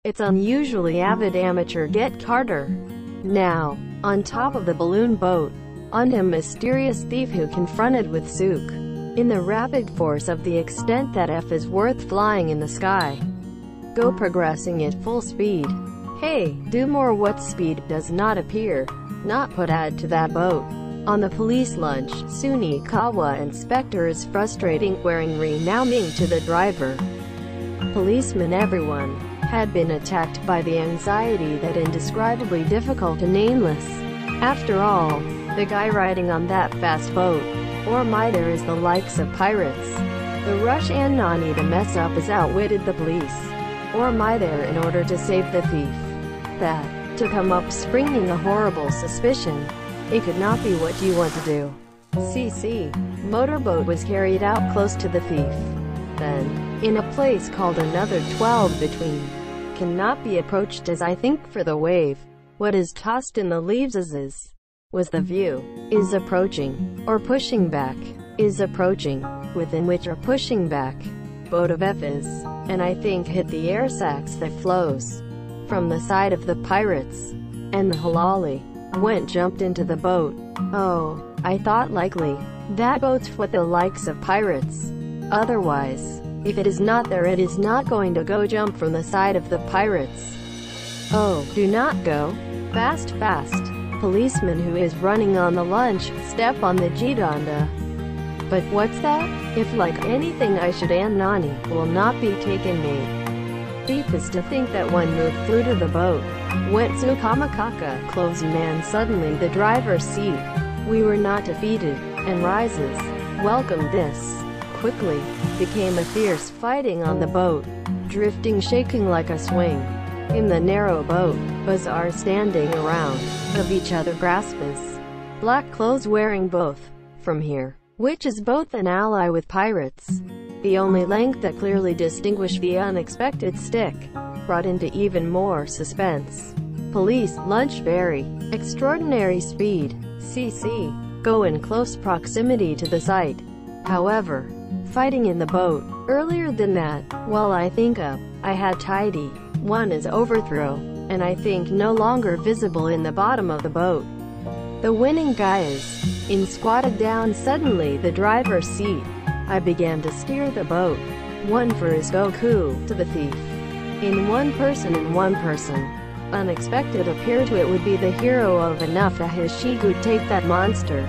It's unusually avid amateur get Carter. Now, on top of the balloon boat, on a mysterious thief who confronted with Sook. In the rapid force of the extent that F is worth flying in the sky. Go progressing at full speed. Hey, do more what speed does not appear. Not put add to that boat. On the police lunch, Sunikawa inspector is frustrating wearing renaming to the driver. Policemen everyone had been attacked by the anxiety that indescribably difficult and nameless. After all, the guy riding on that fast boat, or my there is the likes of pirates. The rush and Nani to mess up is outwitted the police, or my there in order to save the thief. That, to come up springing a horrible suspicion. It could not be what you want to do. CC. Motorboat was carried out close to the thief. Then, in a place called another 12 between. Cannot be approached as I think for the wave. What is tossed in the leaves was the view. Is approaching, or pushing back. Is approaching, within which are pushing back. Boat of F is, and I think hit the air sacs that flows from the side of the pirates. And the halali went jumped into the boat. Oh, I thought likely that boat's for the likes of pirates. Otherwise, if it is not there it is not going to go jump from the side of the pirates. Oh, do not go. Fast fast. Policeman who is running on the lunch, step on the Jidanda. But what's that? If like anything I should and Nani, will not be taken me. Deep is to think that one move flew to the boat. Went Tsukamakaka, closed man suddenly the driver's seat. We were not defeated, and rises. Welcome this. Quickly, became a fierce fighting on the boat. Drifting shaking like a swing. In the narrow boat, bazaar standing around, of each other grasps. Black clothes wearing both. From here, which is both an ally with pirates. The only length that clearly distinguished the unexpected stick, brought into even more suspense. Police, lunch very, extraordinary speed, CC, go in close proximity to the site. However, fighting in the boat, earlier than that, well I think up, I had tidy, one is overthrow, and I think no longer visible in the bottom of the boat. The winning guy is, in squatted down suddenly the driver's seat. I began to steer the boat, one for his Goku, to the thief. In one person unexpected appeared to it would be the hero of enough that his Shigu take that monster.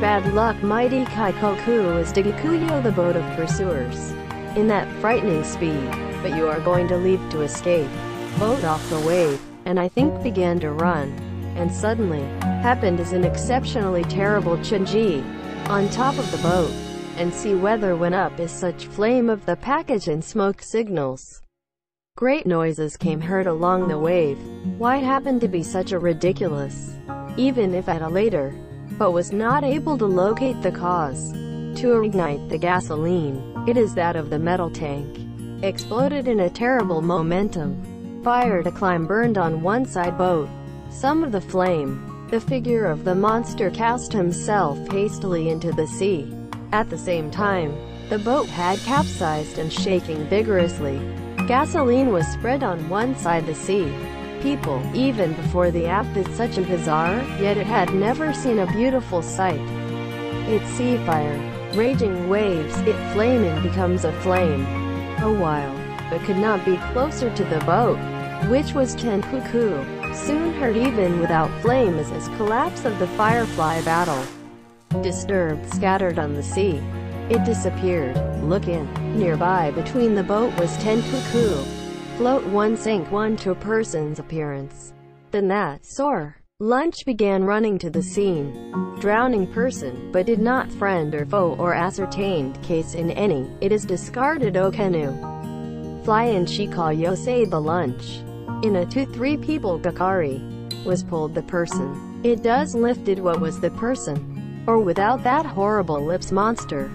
Bad luck mighty Kaikoku is Digikuyo the boat of pursuers. In that frightening speed, but you are going to leave to escape. Boat off the wave, and I think began to run. And suddenly, happened is an exceptionally terrible Chunji, on top of the boat. And see weather went up is such flame of the package and smoke signals. Great noises came heard along the wave. Why happened to be such a ridiculous, even if at a later, but was not able to locate the cause. To ignite the gasoline, it is that of the metal tank. Exploded in a terrible momentum. Fire to climb burned on one side boat. Some of the flame, the figure of the monster cast himself hastily into the sea. At the same time, the boat had capsized and shaking vigorously. Gasoline was spread on one side the sea. People, even before the app is such a bizarre, yet it had never seen a beautiful sight. It's sea fire, raging waves, it flaming becomes a flame. A while, but could not be closer to the boat, which was Tenpuku. Soon heard even without flame as collapse of the firefly battle. Disturbed, scattered on the sea. It disappeared. Look in. Nearby between the boat was Tenpuku. Float one sank one to a person's appearance. Then that, soar. Lunch began running to the scene. Drowning person, but did not friend or foe or ascertained case in any. It is discarded Okenu. Fly in Shika Yosei the lunch. In a 2-3 people Gakari. Was pulled the person. It does lifted what was the person. Or without that horrible lips monster.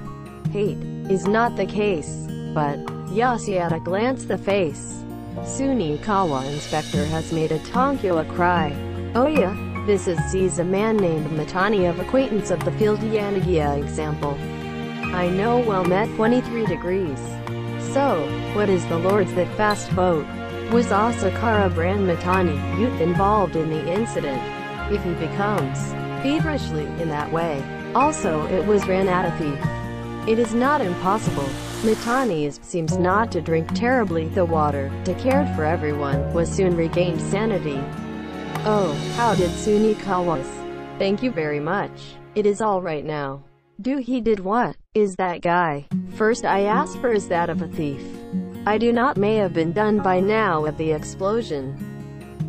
Hate, is not the case, but, Yasi at a glance the face. Sunikawa inspector has made a Tonkyo a cry. Oh yeah, this is sees a man named Matani of acquaintance of the field Yanagia example. I know well met 23 degrees. So, what is the lords that fast boat? Was Asakara brand Mitani, youth involved in the incident? If he becomes feverishly in that way. Also, it was Ranata thief. It is not impossible. Mitani seems not to drink terribly the water, to cared for everyone, was soon regained sanity. Oh, how did Sunikawa's? Thank you very much. It is all right now. He did what? Is that guy? First I asked for is that of a thief. I do not may have been done by now at the explosion.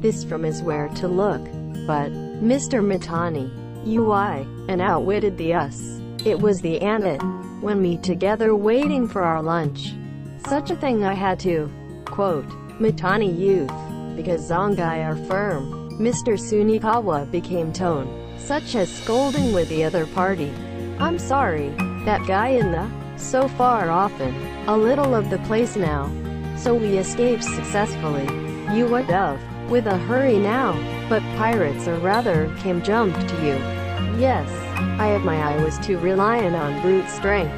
This from is where to look. But, Mr. Mitani, you and outwitted the us. It was the Annette. When me together waiting for our lunch. Such a thing I had to. Quote, Mitani youth. Because Zongai are firm. Mr. Sunikawa became tone. Such as scolding with the other party. I'm sorry. That guy in the so far often. A little of the place now. So we escaped successfully. You would have. With a hurry now. But pirates or rather came jumped to you. Yes. I was too reliant on brute strength.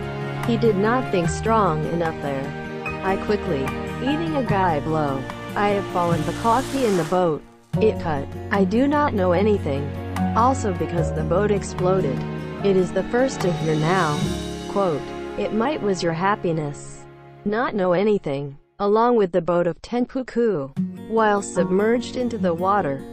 He did not think strong enough there. I quickly, eating a guy blow. I have fallen the coffee in the boat. It cut. I do not know anything. Also because the boat exploded. It is the first to hear now. Quote, it might was your happiness. Not know anything. Along with the boat of Tenpuku. While submerged into the water.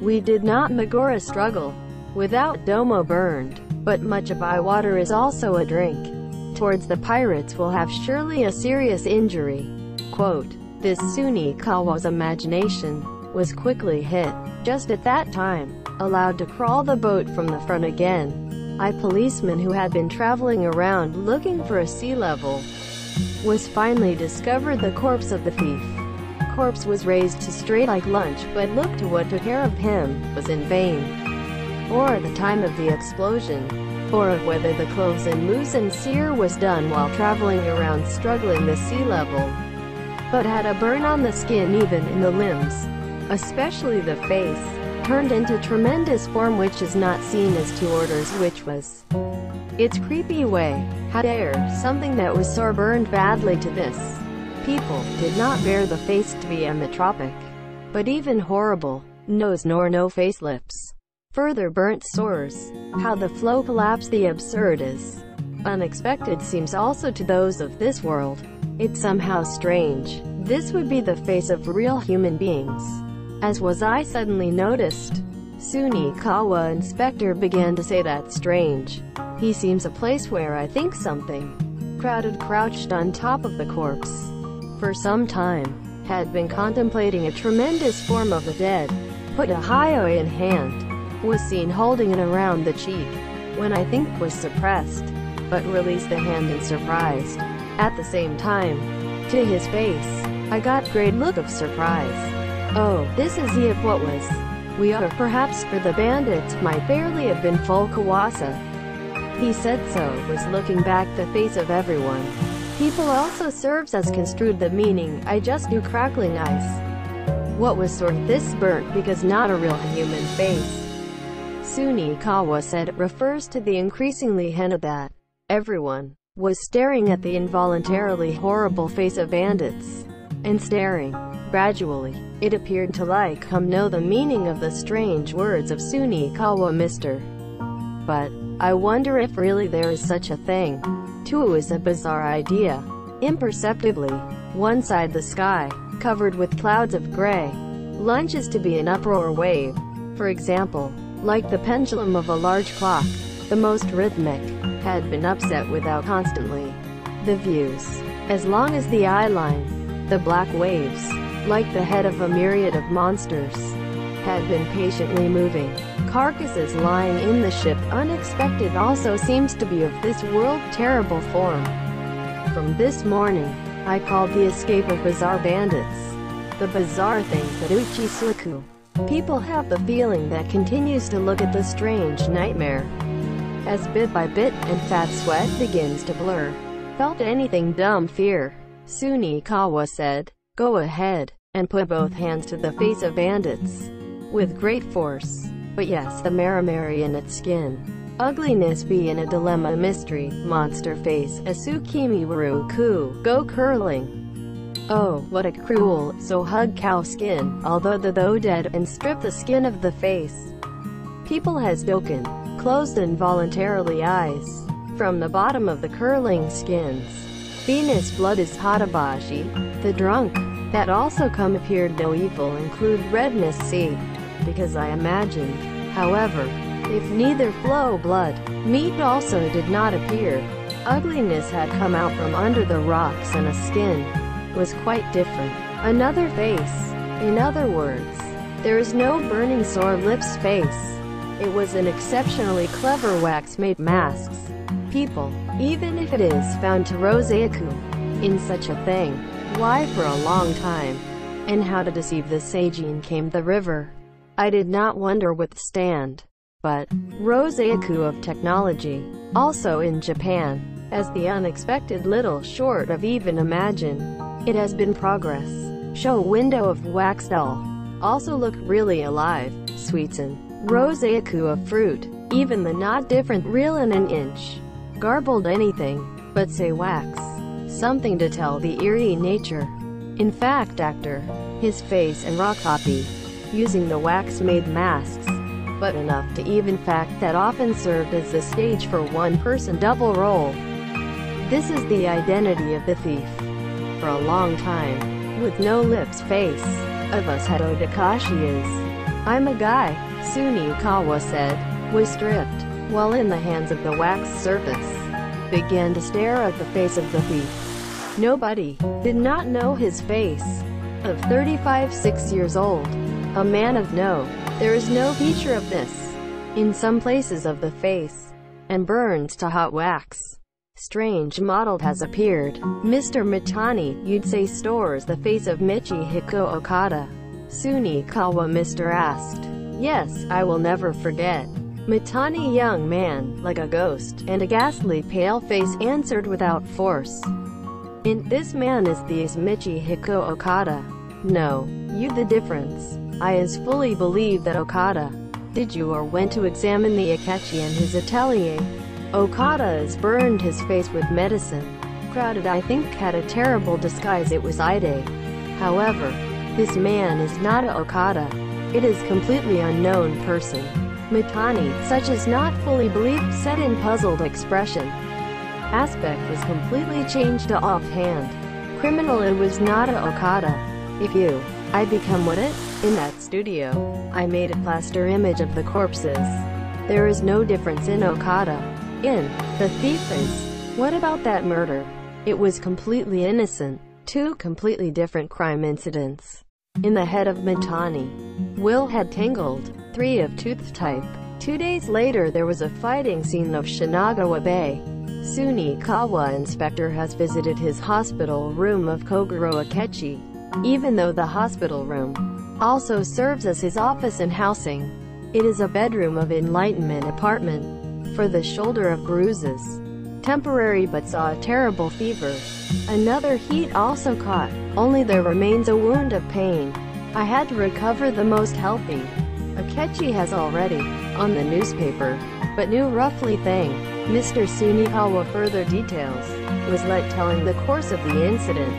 We did not Megora struggle. Without Domo burned. But much of I water is also a drink. Towards the pirates will have surely a serious injury. Quote, this Sunikawa's imagination was quickly hit. Just at that time, allowed to crawl the boat from the front again. A policeman who had been traveling around looking for a sea level was finally discovered the corpse of the thief. Corpse was raised to straight like lunch, but looked to what took care of him was in vain. Or the time of the explosion, or of whether the clothes and moose and sear was done while traveling around struggling the sea level, but had a burn on the skin even in the limbs, especially the face, turned into tremendous form which is not seen as two orders which was its creepy way, had air, something that was sore burned badly to this. People did not bear the face to be ametropic, but even horrible, nose nor no face lips. Further burnt sores. How the flow collapsed the absurd is unexpected seems also to those of this world. It's somehow strange. This would be the face of real human beings. As was I suddenly noticed. Sunikawa inspector began to say that's strange. He seems a place where I think something crowded crouched on top of the corpse. For some time, had been contemplating a tremendous form of the dead. Put a hyoe in hand. Was seen holding it around the cheek, when I think was suppressed, but released the hand in surprise. At the same time, to his face, I got great look of surprise. Oh, this is he of what was. We are perhaps for the bandits might barely have been full Kawasa. He said so, was looking back the face of everyone. People also serves as construed the meaning, I just do crackling ice. What was sort of this burnt because not a real human face. Sunikawa said it refers to the increasingly henna that everyone was staring at the involuntarily horrible face of bandits. And staring. Gradually, it appeared to know the meaning of the strange words of Sunikawa Mr. But, I wonder if really there is such a thing. Too is a bizarre idea. Imperceptibly, one side the sky, covered with clouds of gray, lunges to be an uproar wave. For example, like the pendulum of a large clock, the most rhythmic, had been upset without constantly. The views, as long as the eye line, the black waves, like the head of a myriad of monsters, had been patiently moving. Carcasses lying in the ship unexpected also seems to be of this world terrible form. From this morning, I called the escape of bizarre bandits. The bizarre things that Uchisuku. People have the feeling that continues to look at the strange nightmare. As bit by bit, and fat sweat begins to blur. Felt anything dumb fear. Sunikawa said, go ahead, and put both hands to the face of bandits. With great force. But yes, the marimari in its skin. Ugliness be in a dilemma mystery, monster face, Asukimi Waru Ku, go curling. Oh, what a cruel, so hug cow skin, although the though dead, and strip the skin of the face. People has broken, closed involuntarily eyes, from the bottom of the curling skins. Venus blood is hatabashi, the drunk, that also come appeared no evil include redness see, because I imagined, however, if neither flow blood, meat also did not appear. Ugliness had come out from under the rocks and a skin was quite different. Another face. In other words, there is no burning sore lips face. It was an exceptionally clever wax-made masks. People, even if it is found to Roseaku, in such a thing, why for a long time, and how to deceive the Seijin came the river. I did not wonder withstand, but, Roseaku of technology, also in Japan, as the unexpected little short of even imagine. It has been progress. Show window of wax doll. Also look really alive, sweetsen. Roseaku of fruit, even the not different real in an inch. Garbled anything, but say wax. Something to tell the eerie nature. In fact actor, his face and raw copy, using the wax-made masks, but enough to even fact that often served as the stage for one-person double role. This is the identity of the thief. For a long time, with no lips face, of us had Odakashi is. I'm a guy, Sunikawa said, was stripped, while in the hands of the wax surface, began to stare at the face of the thief. Nobody did not know his face. Of 35 6 years old, a man of no, there is no feature of this, in some places of the face, and burns to hot wax. Strange model has appeared. Mr. Mitani, you'd say stores the face of Michihiko Okada. Sunikawa Mr. asked. Yes, I will never forget. Mitani young man, like a ghost, and a ghastly pale face answered without force. In this man is the Michihiko Okada. No, you the difference. I as fully believe that Okada. Did you or went to examine the Akechi in his atelier? Okada has burned his face with medicine. Crowded I think had a terrible disguise it was Ide. However, this man is not a Okada. It is completely unknown person. Mitani, such as not fully believed said in puzzled expression. Aspect was completely changed to offhand. Criminal it was not a Okada. If you, I become what it? In that studio, I made a plaster image of the corpses. There is no difference in Okada. In the thief is. What about that murder? It was completely innocent. Two completely different crime incidents. In the head of Mitani, will had tangled. 3 of tooth type. 2 days later there was a fighting scene of Shinagawa Bay. Sunikawa inspector has visited his hospital room of Kogoro Akechi, even though the hospital room also serves as his office and housing. It is a bedroom of enlightenment apartment for the shoulder of bruises. Temporary but saw a terrible fever. Another heat also caught, only there remains a wound of pain. I had to recover the most healthy. Akechi has already, on the newspaper, but knew roughly thing. Mr. Sunikawa further details, was let telling the course of the incident.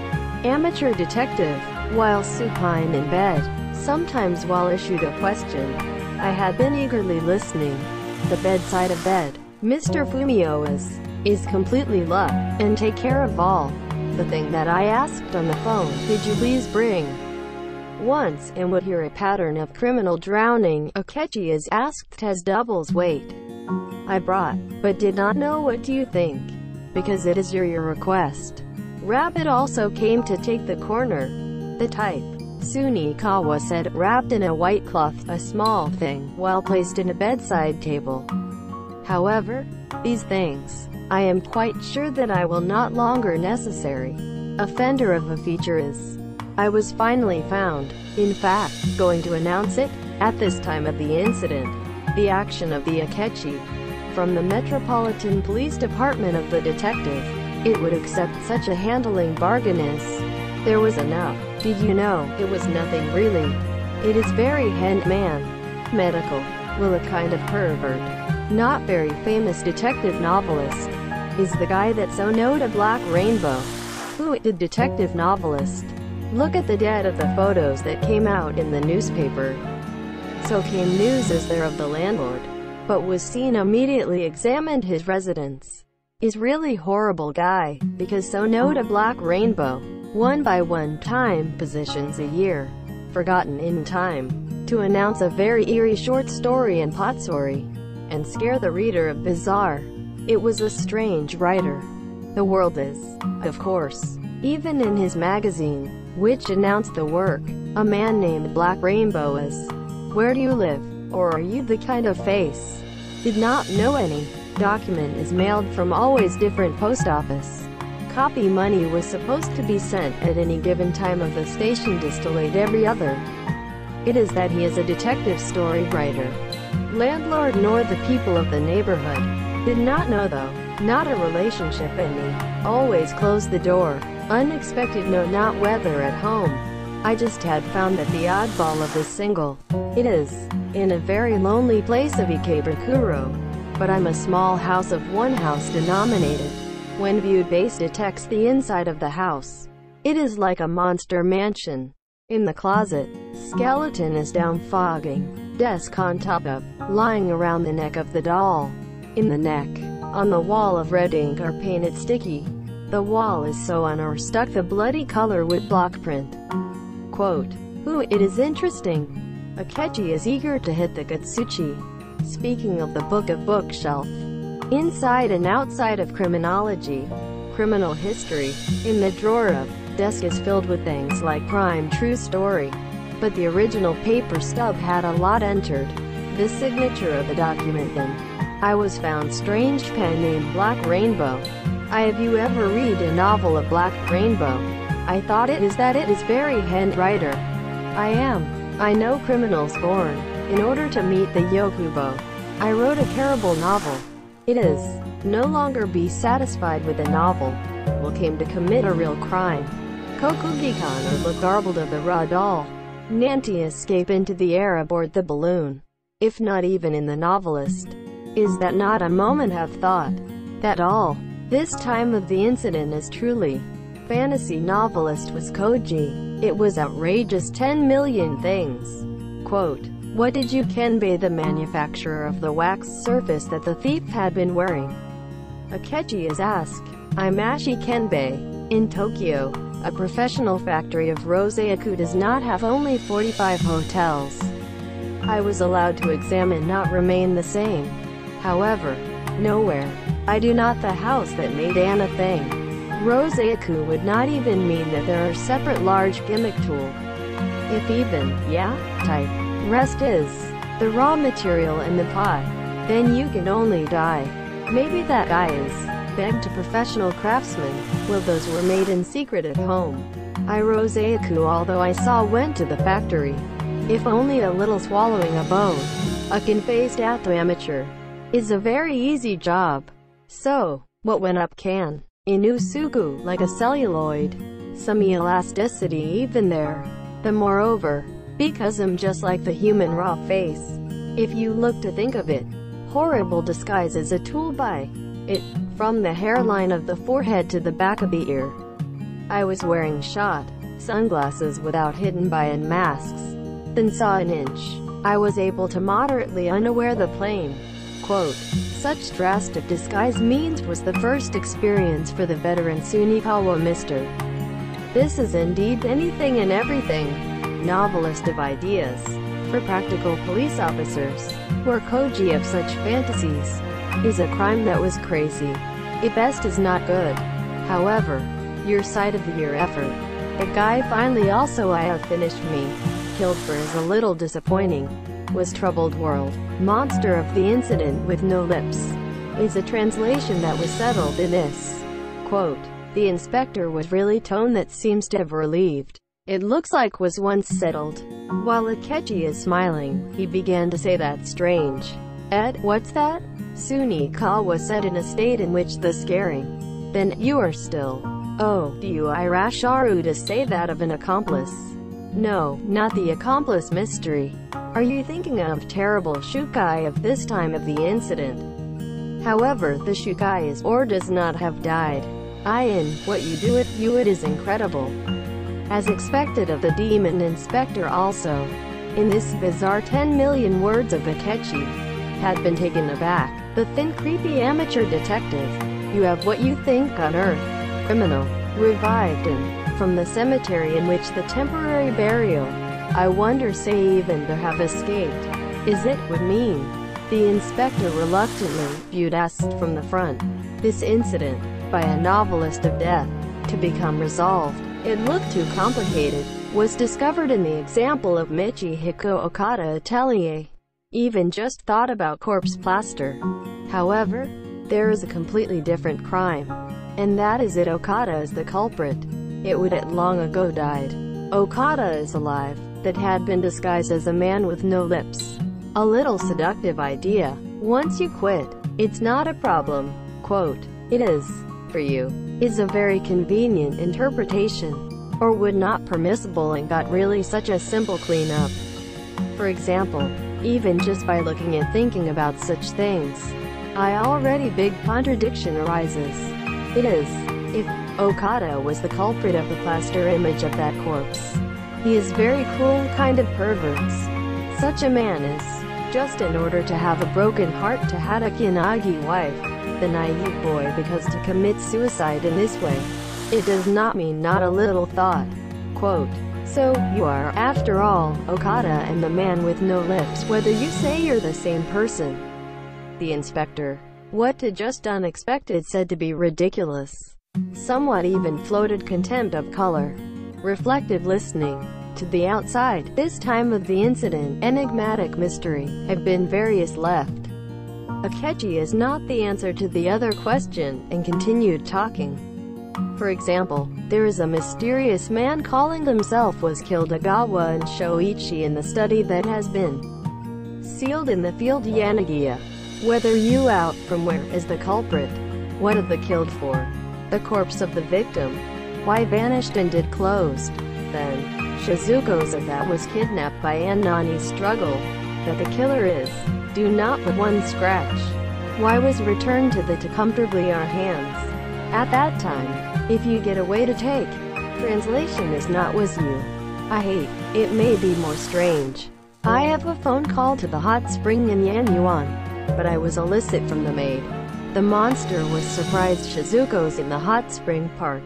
Amateur detective, while supine in bed, sometimes while issued a question. I had been eagerly listening. The bedside of bed, Mr. Fumio is completely luck, and take care of all. The thing that I asked on the phone, did you please bring? Once, and would hear a pattern of criminal drowning, Akechi is asked as doubles weight. I brought, but did not know what do you think? Because it is your request. Rabbit also came to take the corner. The type. Sunikawa said, wrapped in a white cloth, a small thing, while placed in a bedside table. However, these things, I am quite sure that I will not longer necessary. Offender of a feature is. I was finally found, in fact, going to announce it, at this time of the incident, the action of the Akechi. From the Metropolitan Police Department of the detective, it would accept such a handling bargain as. There was enough. Did you know, it was nothing really. It is very hand man. Medical. Will a kind of pervert. Not very famous detective novelist. Is the guy that so knowed a black rainbow. Who the detective novelist? Look at the date of the photos that came out in the newspaper. So came news as there of the landlord, but was seen immediately examined his residence. Is really horrible guy, because so note a black rainbow, 1 by 1 time positions a year, forgotten in time, to announce a very eerie short story and potstory, and scare the reader of bizarre. It was a strange writer. The world is, of course, even in his magazine, which announced the work, a man named Black Rainbow as, where do you live, or are you the kind of face? Did not know any. Document is mailed from always different post office. Copy money was supposed to be sent at any given time of the station distillate every other. It is that he is a detective story writer. Landlord nor the people of the neighborhood. Did not know though, not a relationship any. Always close the door. Unexpected no not weather at home. I just had found that the oddball of this single. It is, in a very lonely place of Ikebukuro. But I'm a small house of one house denominated. When viewed base detects the inside of the house. It is like a monster mansion. In the closet, skeleton is down fogging. Desk on top of, lying around the neck of the doll. In the neck, on the wall of red ink are painted sticky. The wall is so on or stuck the bloody color with block print. Quote, who it is interesting. Akechi is eager to hit the Gatsuchi. Speaking of the book of bookshelf. Inside and outside of criminology, criminal history, in the drawer of desk is filled with things like crime true story. But the original paper stub had a lot entered. The signature of the document then. I was found strange pen named Black Rainbow. Have you ever read a novel of Black Rainbow? I thought it is that it is very handwriter. I know criminals born, in order to meet the Yokubo. I wrote a terrible novel. It is, no longer be satisfied with a novel, will came to commit a real crime. Kokugikan or look garbled of the raw doll. Nanti escape into the air aboard the balloon. If not even in the novelist. Is that not a moment have thought? That all, this time of the incident is truly. Fantasy novelist was Koji. It was outrageous 10 million things. Quote, what did you Kenbei the manufacturer of the wax surface that the thief had been wearing? Akechi is asked. I'm Ashi Kenbei. In Tokyo, a professional factory of Roseiaku does not have only 45 hotels. I was allowed to examine not remain the same. However, nowhere. I do not the house that made Anna thing. Roseiaku would not even mean that there are separate large gimmick tool. If even, yeah, type. Rest is the raw material in the pot. Then you can only die. Maybe that guy is begged to professional craftsmen. Well, those were made in secret at home. I Roseiaku although I saw went to the factory. If only a little swallowing a bone. A confessed out amateur. Is a very easy job. So, what went up can. Inusugu like a celluloid. Some elasticity even there. The moreover, because I'm just like the human raw face. If you look to think of it, horrible disguise is a tool by it, from the hairline of the forehead to the back of the ear. I was wearing shot sunglasses without hidden by and masks. Then saw an inch. I was able to moderately unaware the plane. Quote, such drastic disguise means was the first experience for the veteran Sunikawa Mr. This is indeed anything and everything. Novelist of ideas. For practical police officers, were Koji of such fantasies. Is a crime that was crazy. It best is not good. However, your side of the year effort. The guy finally also I have finished me. Killed for is a little disappointing. Was troubled world. Monster of the incident with no lips. Is a translation that was settled in this. Quote, the inspector was really tone that seems to have relieved. It looks like was once settled. While Akechi is smiling, he began to say that's strange. Ed, what's that? Sunikawa said in a state in which the scaring. Then, you are still. Oh, do you Irasharu to say that of an accomplice? No, not the accomplice mystery. Are you thinking of terrible Shukai of this time of the incident? However, the Shukai is or does not have died. In what you do it is incredible. as expected of the demon inspector also. In this bizarre 10 million words of Akechi had been taken aback. The thin, creepy amateur detective. You have what you think on Earth. Criminal. Revived and from the cemetery in which the temporary burial. I wonder say even to have escaped. Is it would mean? The inspector reluctantly viewed asked from the front. This incident, by a novelist of death, to become resolved. It looked too complicated, was discovered in the example of Michihiko Okada Atelier. Even just thought about corpse plaster. However, there is a completely different crime. And that is it. Okada is the culprit. It would have long ago died. Okada is alive, that had been disguised as a man with no lips. A little seductive idea. Once you quit, it's not a problem. Quote, it is, for you, is a very convenient interpretation. Or would not permissible and got really such a simple cleanup. For example, even just by looking and thinking about such things, I already big contradiction arises. It is, if Okada was the culprit of the plaster image of that corpse. He is very cruel kind of perverts. Such a man is, just in order to have a broken heart to Hadakinagi wife, the naive boy because to commit suicide in this way. It does not mean not a little thought. Quote, so, you are, after all, Okada and the man with no lips whether you say you're the same person. The inspector. What to just unexpected said to be ridiculous. Somewhat even floated contempt of color. Reflective listening. To the outside, this time of the incident, enigmatic mystery, have been various left. Akechi is not the answer to the other question, and continued talking. For example, there is a mysterious man calling himself was killed Edogawa and Shoichi in the study that has been sealed in the field Yanagiya. Whether you out from where is the culprit? What of the killed for? The corpse of the victim? Why vanished and did closed? Then, Shizuko's of that was kidnapped by Annani's struggle. That the killer is, do not but one scratch. Why was returned to the to comfortably our hands? At that time, if you get away to take, translation is not was you. I hate, it may be more strange. I have a phone call to the hot spring in Yanyuan, but I was illicit from the maid. The monster was surprised Shizuko's in the hot spring park.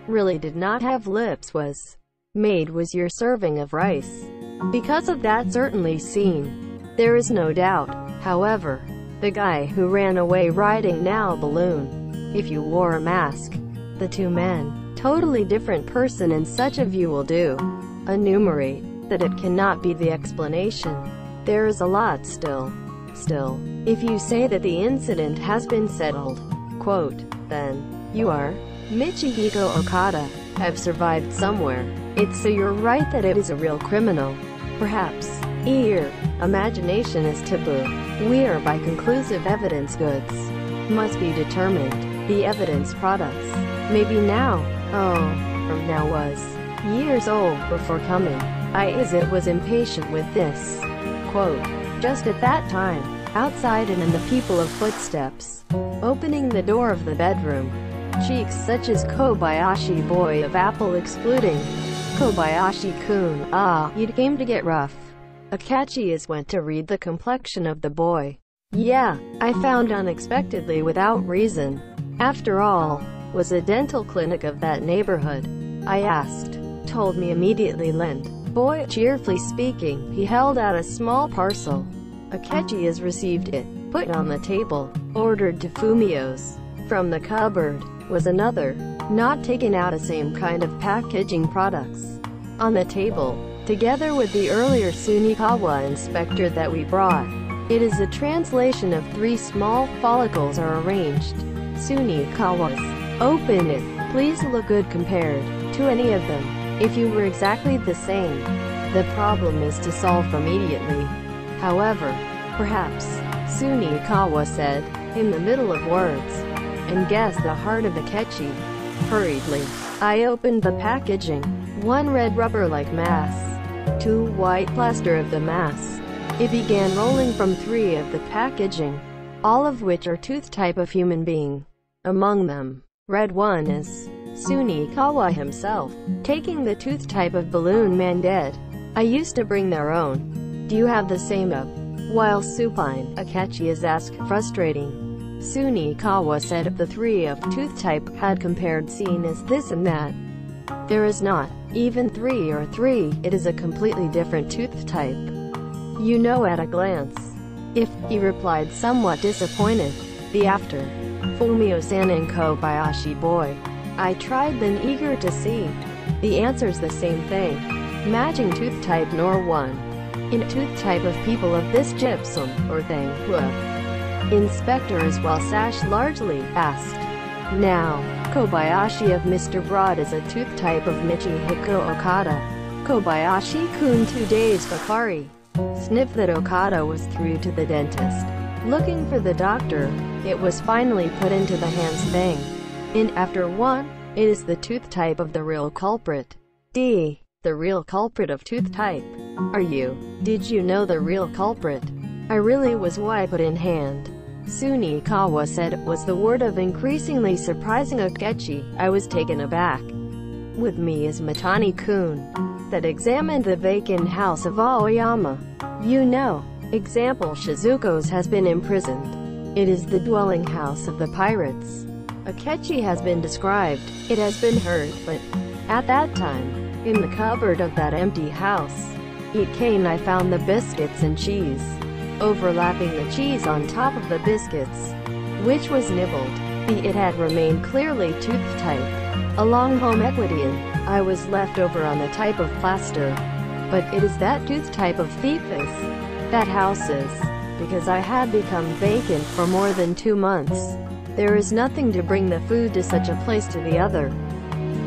Really did not have lips was. Maid was your serving of rice. Because of that certainly seen. There is no doubt, however, the guy who ran away riding now balloon. If you wore a mask, the two men, totally different person and such a view will do. Enumerate, that it cannot be the explanation. There is a lot still. If you say that the incident has been settled, quote, then, you are, Michihiko Okada, have survived somewhere. It's so you're right that it is a real criminal. Perhaps, imagination is taboo. We are by conclusive evidence goods. Must be determined. The evidence products. Maybe now. From now was. Years old before coming. It was impatient with this. Quote, just at that time, outside and in the people of footsteps. Opening the door of the bedroom. Cheeks such as Kobayashi boy of apple excluding. Kobayashi-kun, you came to get rough. Akechi went to read the complexion of the boy. Yeah, I found unexpectedly without reason. After all, was a dental clinic of that neighborhood. I asked. Told me immediately lent. Boy, cheerfully speaking, he held out a small parcel. Akechi has received it, put it on the table, ordered to Fumio's. From the cupboard, was another, not taken out a same kind of packaging products. On the table, together with the earlier Sunikawa inspector that we brought. It is a translation of 3 small follicles are arranged. Sunikawa's. Open it. Please look good compared to any of them. If you were exactly the same, the problem is to solve immediately. However, perhaps, Sunikawa said, in the middle of words, and guessed the heart of Akechi. Hurriedly, I opened the packaging. 1 red rubber-like mass. 2 white plaster of the mass. It began rolling from 3 of the packaging, all of which are tooth type of human being. Among them, red one is Sunikawa himself, taking the tooth type of balloon man dead. I used to bring their own. Do you have the same up? While supine, Akechi is asked, frustrating. Sunikawa said if the three of tooth type had compared seen as this and that. There is not even three or three, it is a completely different tooth type. You know at a glance. If, he replied somewhat disappointed. The after. Fumio-san and Kobayashi boy. I tried then eager to see. The answer's the same thing. Matching tooth type nor one. In tooth type of people of this gypsum, or thing, Inspector as well sash largely, asked. Now, Kobayashi of Mr. Broad is a tooth type of Michihiko Okada. Kobayashi-kun 2 days Bakari. Sniff that Okada was through to the dentist. Looking for the doctor, it was finally put into the hands thing. In after one, it is the tooth type of the real culprit. D. The real culprit of tooth type. Are you? Did you know the real culprit? I really was why put in hand. Sunikawa said it was the word of increasingly surprising Akechi. I was taken aback. With me is Mitani-kun, that examined the vacant house of Aoyama. You know, example Shizuko's has been imprisoned. It is the dwelling house of the pirates. Akechi has been described. It has been heard, but at that time, in the cupboard of that empty house, I found the biscuits and cheese. Overlapping the cheese on top of the biscuits, which was nibbled. It had remained clearly tooth type. Along home equity and I was left over on the type of plaster. But it is that tooth type of thief is. That house is. Because I had become vacant for more than 2 months. There is nothing to bring the food to such a place to the other.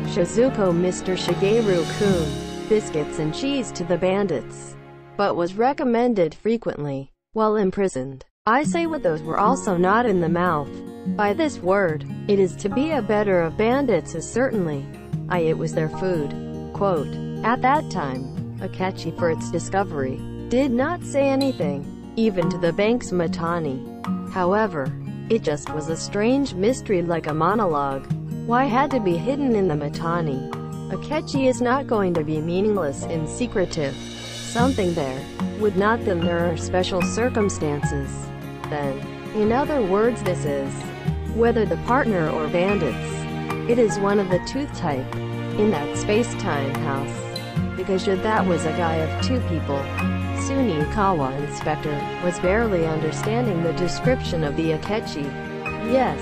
Shizuko Mr. Shigeru-kun, biscuits and cheese to the bandits. But was recommended frequently. While imprisoned, I say what those were also not in the mouth. By this word, it is to be a better of bandits is certainly. It was their food. Quote, at that time, Akechi for its discovery, did not say anything, even to the bank's Mitani. However, it just was a strange mystery like a monologue. Why had to be hidden in the Mitani? Akechi is not going to be meaningless and secretive. Something there. Would not then there are special circumstances. Then, in other words this is, whether the partner or bandits, it is one of the tooth type, in that space-time house. Because should that was a guy of 2 people. Sunikawa Inspector, was barely understanding the description of the Akechi. Yes,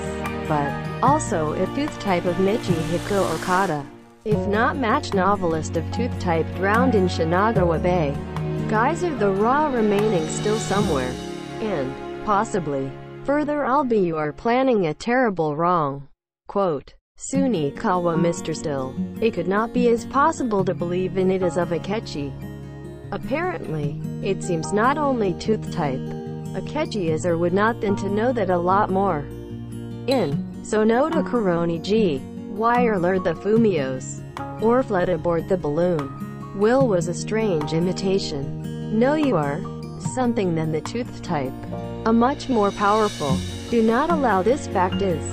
but, also if tooth type of Michihiko Okada. If not match novelist of tooth type drowned in Shinagawa Bay. Guys are the raw remaining still somewhere. And, possibly, further you are planning a terrible wrong. Quote, Sunikawa Mr. Still, it could not be as possible to believe in it as of Akechi. Apparently, it seems not only tooth type. Akechi is or would not then to know that a lot more. In, Sonoda Koroni G. Wire lured the Fumios, or fled aboard the balloon. Will was a strange imitation. No you are, something than the tooth type. A much more powerful. Do not allow this fact is.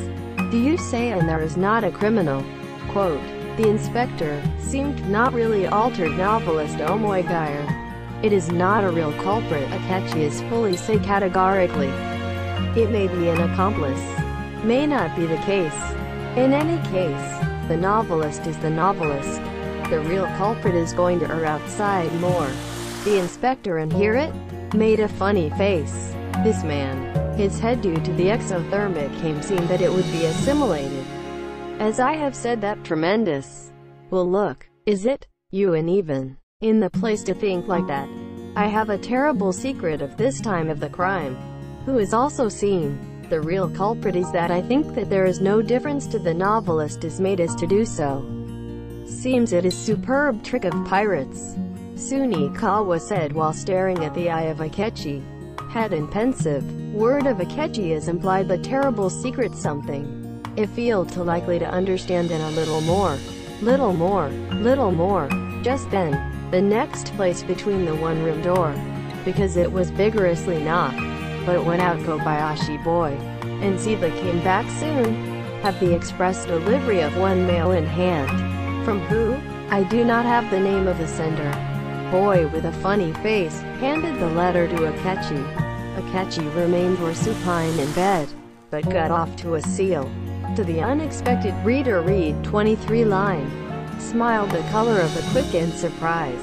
Do you say and there is not a criminal? Quote, the inspector, seemed not really altered novelist Omoigayer. It is not a real culprit, Akechi is fully say categorically. It may be an accomplice. May not be the case. In any case, the novelist is the novelist. The real culprit is going to err outside more. The inspector and hear it? Made a funny face. This man, his head due to the exothermic came seemed that it would be assimilated. As I have said that tremendous. Well look, is it? You and even, in the place to think like that. I have a terrible secret of this time of the crime. Who is also seen. The real culprit is that I think that there is no difference to the novelist is made as to do so. Seems it is superb trick of pirates. Sunikawa said while staring at the eye of Akechi. Head and pensive. Word of Akechi is implied but terrible secret something. If feel to likely to understand in a little more. Little more. Just then, the next place between the one-room door. Because it was vigorously knocked. But went out Kobayashi boy. And see they came back soon. Have the express delivery of one mail in hand. From who? I do not have the name of the sender. Boy with a funny face handed the letter to Akechi. Akechi remained supine in bed, but got off to a seal. To the unexpected reader, read 23 line. Smiled the color of a quick and surprise.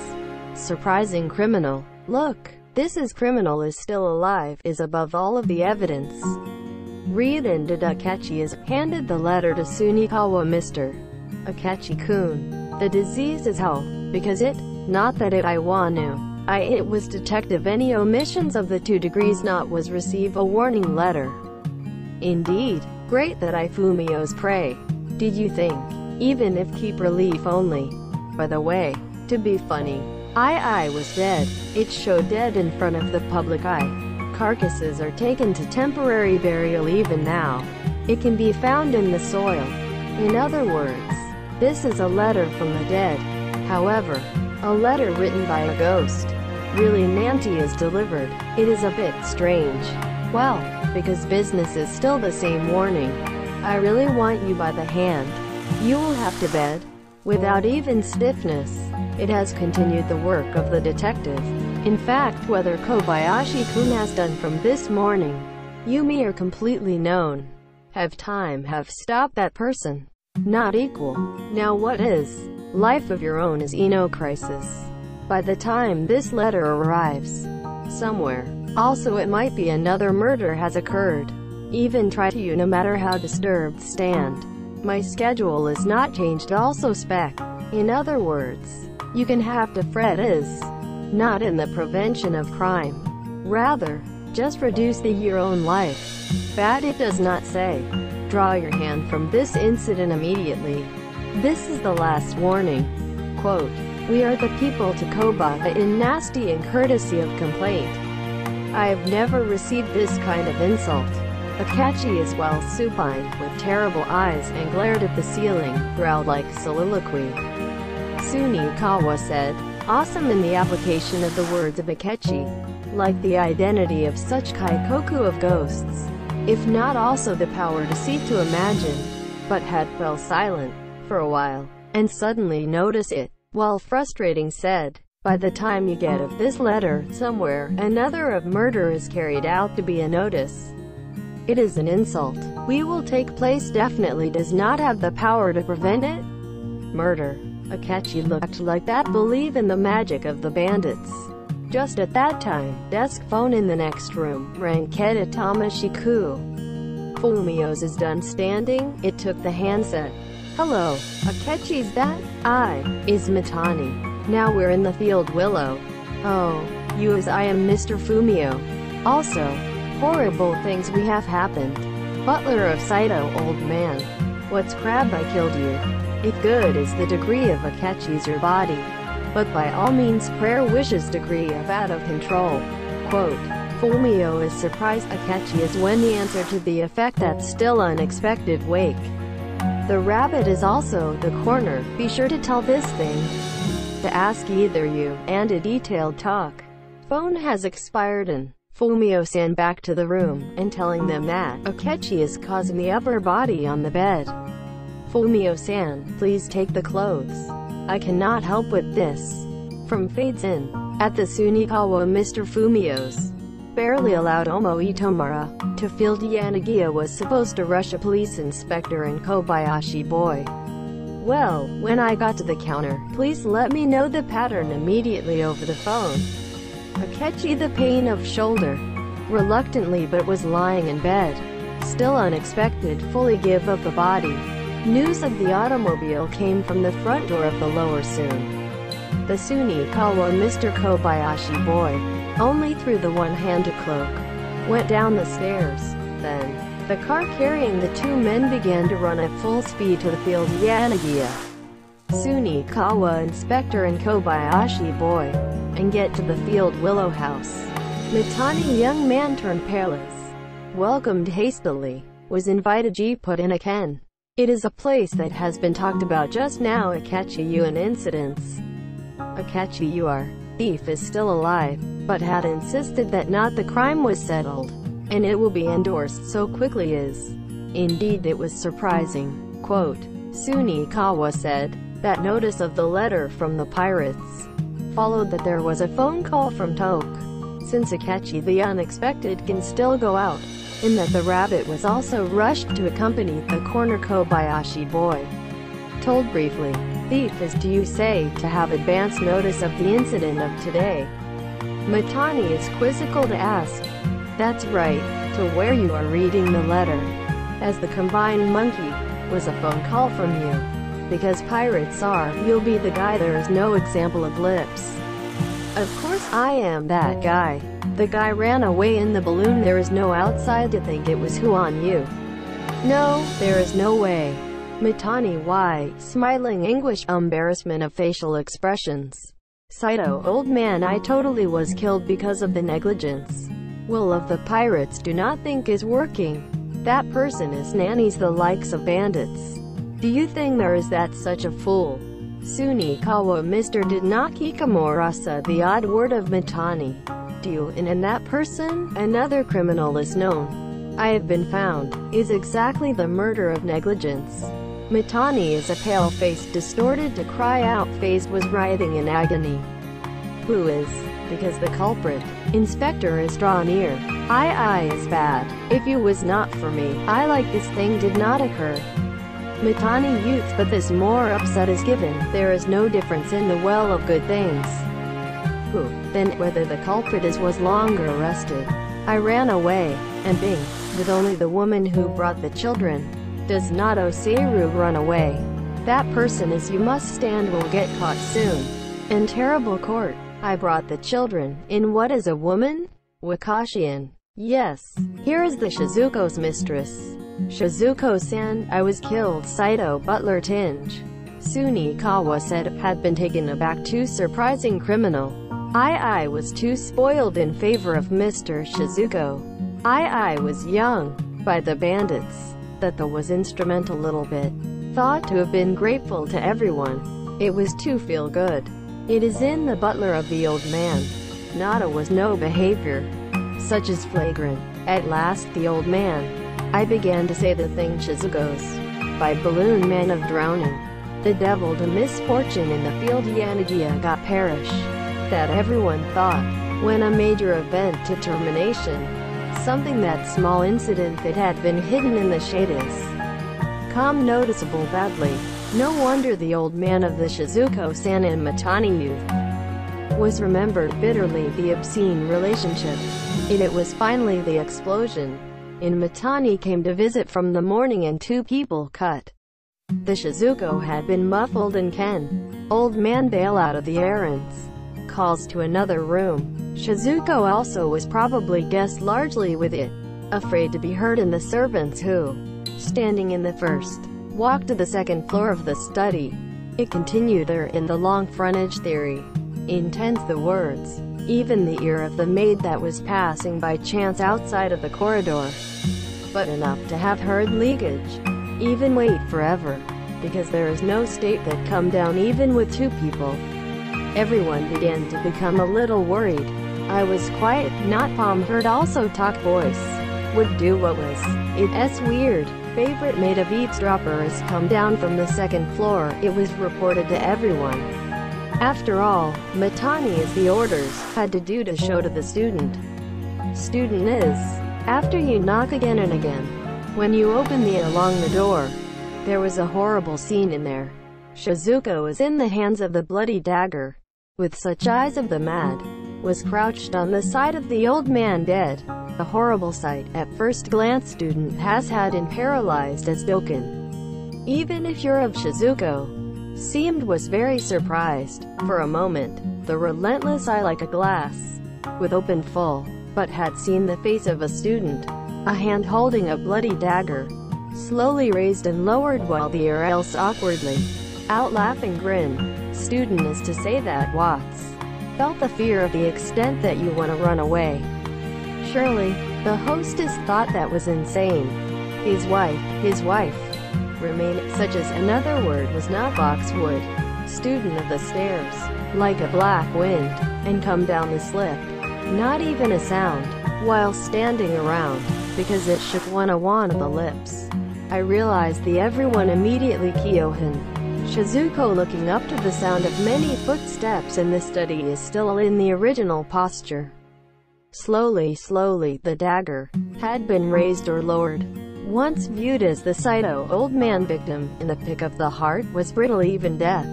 Surprising criminal. Look, this is criminal is still alive, is above all of the evidence. Read and Akechi is handed the letter to Sunikawa. Mr. Akechi-kun, the disease is how, because it, not that it I want it was detective any omissions of the 2 degrees not was receive a warning letter. Indeed, great that I Fumio's prey. Did you think, even if keep relief only. By the way, to be funny, I was dead. It showed dead in front of the public eye. Carcasses are taken to temporary burial even now. It can be found in the soil. In other words, this is a letter from the dead. However, a letter written by a ghost. Really Nanti is delivered. It is a bit strange. Well, because business is still the same warning. I really want you by the hand. You will have to bed. Without even stiffness. It has continued the work of the detective. In fact, whether Kobayashi-kun has done from this morning, Yumi are completely known. Have stopped that person. Not equal. Now what is? Life of your own is Eno crisis. By the time this letter arrives, somewhere, also it might be another murder has occurred. Even try to no matter how disturbed stand. My schedule is not changed also spec. In other words, you can have to fret is not in the prevention of crime. Rather, just reduce your own life. But it does not say. Draw your hand from this incident immediately. This is the last warning. Quote, we are the people to Koba in nasty and courtesy of complaint. I have never received this kind of insult. Akechi is well supine, with terrible eyes, and glared at the ceiling, growled like soliloquy. Sunikawa said, awesome in the application of the words of Akechi, like the identity of such kaikoku of ghosts, if not also the power to see to imagine, but had fell silent, for a while, and suddenly notice it, while frustrating said, by the time you get of this letter, somewhere, another of murder is carried out to be a notice. It is an insult. We will take place definitely does not have the power to prevent it. Murder. Akechi looked like that believe in the magic of the bandits. Just at that time, desk phone in the next room, rang. Keta Tamashiku. Fumio's is done standing, it took the handset. Hello, Akechi's that? Is Mitani. Now we're in the field Willow. Oh, you as I am Mr. Fumio. Also, horrible things we have happened. Butler of Saito, old man. What's crab I killed you. If good is the degree of Akechi's your body. But by all means prayer wishes degree of out of control. Quote, Fumio is surprised Akechi is when the answer to the effect that still unexpected wake. The rabbit is also the corner, be sure to tell this thing. To ask either you, and a detailed talk. Phone has expired and Fumio-san back to the room, and telling them that Akechi is causing the upper body on the bed. Fumio-san, please take the clothes. I cannot help with this. From fades in. At the Sunikawa Mr. Fumio's. Barely allowed Omo Itomura to field. Yanagiya was supposed to rush a police inspector and Kobayashi boy. Well, when I got to the counter, please let me know the pattern immediately over the phone. Akechi the pain of shoulder. Reluctantly but was lying in bed. Still unexpected fully give up the body. News of the automobile came from the front door of the lower soon. The Sunikawa Mr. Kobayashi boy, only through the one-hand cloak, went down the stairs. Then, the car carrying the two men began to run at full speed to the field Yanagiya. Sunikawa Inspector and Kobayashi boy, and get to the field Willow House. Mitani young man turned peerless. Welcomed hastily. Was invited put in a ken. It is a place that has been talked about just now. Akechi you an incidents. Akechi you are. Thief is still alive, but had insisted that not the crime was settled, and it will be endorsed so quickly is. Indeed, it was surprising. Quote, Sunikawa said, that notice of the letter from the pirates followed that there was a phone call from Toke. Since Akechi the unexpected can still go out, in that the rabbit was also rushed to accompany the corner Kobayashi boy. Told briefly, thief is to you say to have advance notice of the incident of today. Mitani is quizzical to ask. That's right, to where you are reading the letter. As the combined monkey, was a phone call from you. Because pirates are, you'll be the guy, there is no example of lips. Of course I am that guy. The guy ran away in the balloon, there is no outside to think it was who on you. No, there is no way. Mitani why, smiling anguish, embarrassment of facial expressions. Saito, old man, I totally was killed because of the negligence. Will of the pirates do not think is working. That person is nannies the likes of bandits. Do you think there is that such a fool? Sunikawa Mr. did not Kikamorasa the odd word of Mitani. Do you and that person, another criminal is known. I have been found, is exactly the murder of negligence. Mitani is a pale-faced, distorted to cry out face was writhing in agony. Who is? Because the culprit. Inspector is draw near. I is bad. If you was not for me, I like this thing did not occur. Mitani youths, but this more upset is given. There is no difference in the well of good things. Who, then, whether the culprit is was longer arrested. I ran away, and Bing, with only the woman who brought the children. Does not Oseru run away? That person is you must stand will get caught soon. In terrible court. I brought the children. In what is a woman? Wakashian. Yes. Here is the Shizuko's mistress. Shizuko-san, I was killed. Saito butler tinge. Sunikawa said, had been taken aback too surprising criminal. I was too spoiled in favor of Mr. Shizuko. I was young. By the bandits. That the was instrumental little bit. Thought to have been grateful to everyone. It was to feel good. It is in the butler of the old man. Nada was no behavior. Such as flagrant. At last the old man. I began to say the thing Shizuko's. By balloon man of drowning. The devil to misfortune in the field Yanagia got perish. That everyone thought. When a major event to termination. Something that small incident that had been hidden in the shade is come noticeable badly. No wonder the old man of the Shizuko-san and Mitani youth was remembered bitterly the obscene relationship. It was finally the explosion. In Mitani came to visit from the morning and two people cut. The Shizuko had been muffled and Ken, old man bail out of the errands. Calls to another room. Shizuko also was probably guessed largely with it. Afraid to be heard in the servants who, standing in the first, walked to the second floor of the study. It continued there in the long frontage theory. Intense the words. Even the ear of the maid that was passing by chance outside of the corridor. But enough to have heard leakage. Even wait forever. Because there is no state that come down even with two people. Everyone began to become a little worried. I was quiet, not palm heard also talk voice. Would do what was. It's weird. Favorite maid of eavesdropper has come down from the second floor, it was reported to everyone. After all, Mitani is the orders, had to do to show to the student. Student is. After you knock again and again. When you open along the door. There was a horrible scene in there. Shizuko is in the hands of the bloody dagger. With such eyes of the mad. Was crouched on the side of the old man dead. A horrible sight, at first glance student has had in paralyzed as Doken. Even if you're of Shizuko, seemed was very surprised, for a moment, the relentless eye like a glass, with open full, but had seen the face of a student, a hand holding a bloody dagger, slowly raised and lowered while the air else awkwardly, out laughing grin. Student is to say that Watts felt the fear of the extent that you want to run away. Surely, the hostess thought that was insane. His wife, remained, such as another word was not boxwood. Student of the stairs, like a black wind, and come down the slip. Not even a sound, while standing around. because it shook one of the lips. I realized the everyone immediately Kyohin. Shizuko, looking up to the sound of many footsteps in the study, is still in the original posture. Slowly, the dagger had been raised or lowered. Once viewed as the Saito old man victim, in the pick of the heart, was brittle even death.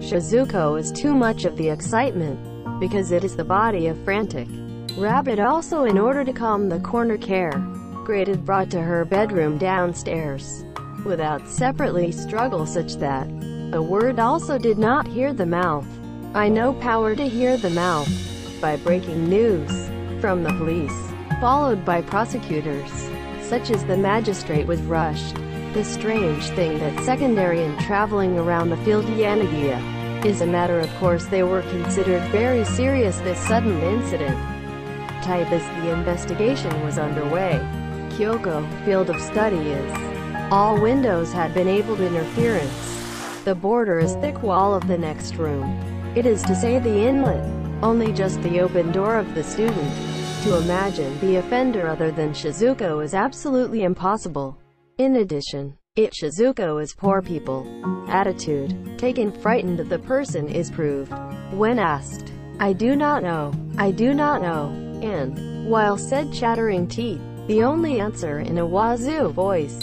Shizuko is too much of the excitement, because it is the body of frantic rabbit. Also, in order to calm the corner care, grated brought to her bedroom downstairs, without separately struggle such that the word also did not hear the mouth. I know power to hear the mouth, by breaking news from the police, followed by prosecutors, such as the magistrate was rushed. The strange thing that secondary and traveling around the field Yanagia is a matter of course. They were considered very serious. This sudden incident type as the investigation was underway. Kyoko, field of study is. All windows had been able to interference. The border is thick wall of the next room. It is to say the inlet, only just the open door of the student. To imagine the offender other than Shizuko is absolutely impossible. In addition, Shizuko is poor people. Attitude, taken frightened the person is proved. When asked, I do not know, and, while said chattering teeth, the only answer in a wazoo voice,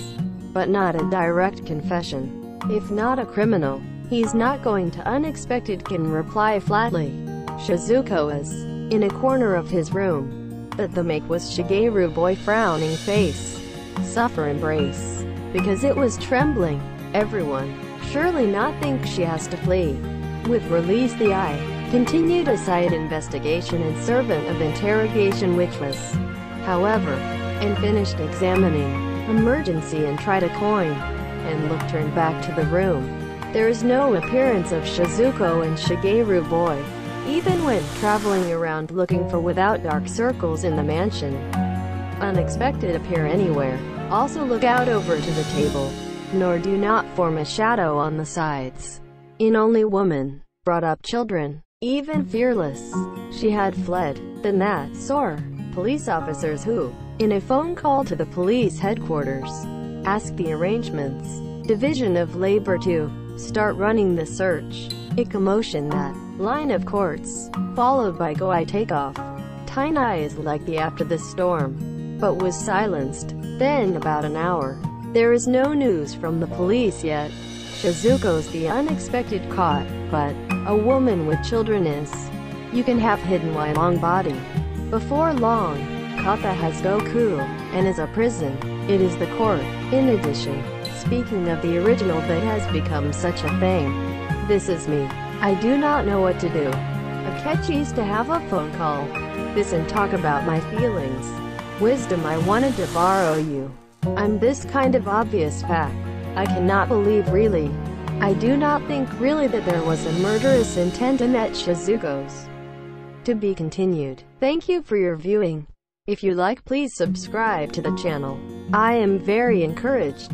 but not a direct confession. If not a criminal, he's not going to unexpected can reply flatly. Shizuko is in a corner of his room. That the make was Shigeru boy frowning face. Suffer embrace. Because it was trembling. Everyone, surely not think she has to flee. With release the eye, continued a side investigation and servant of interrogation which was, however, and finished examining emergency and tried a coin, and look turned back to the room. There is no appearance of Shizuko and Shigeru boy. Even when traveling around looking for without dark circles in the mansion. Unexpected appear anywhere. Also look out over to the table. Nor do not form a shadow on the sides. In only woman, brought up children, even fearless. She had fled. Then that sore police officers who, in a phone call to the police headquarters, asked the arrangements, division of labor to start running the search. A commotion that line of courts, followed by Goai takeoff. Tainai is like the after the storm, but was silenced. Then about an hour. There is no news from the police yet. Shizuko's the unexpected caught, but a woman with children is. You can have hidden while long body. Before long, Kata has Goku, and is a prison. It is the court. In addition, speaking of the original that has become such a thing. This is me. I do not know what to do. Akechi used to have a phone call. This and talk about my feelings. Wisdom I wanted to borrow you. I'm this kind of obvious fact. I cannot believe really. I do not think really that there was a murderous intent in that Shizuko's. To be continued. Thank you for your viewing. If you like, please subscribe to the channel. I am very encouraged.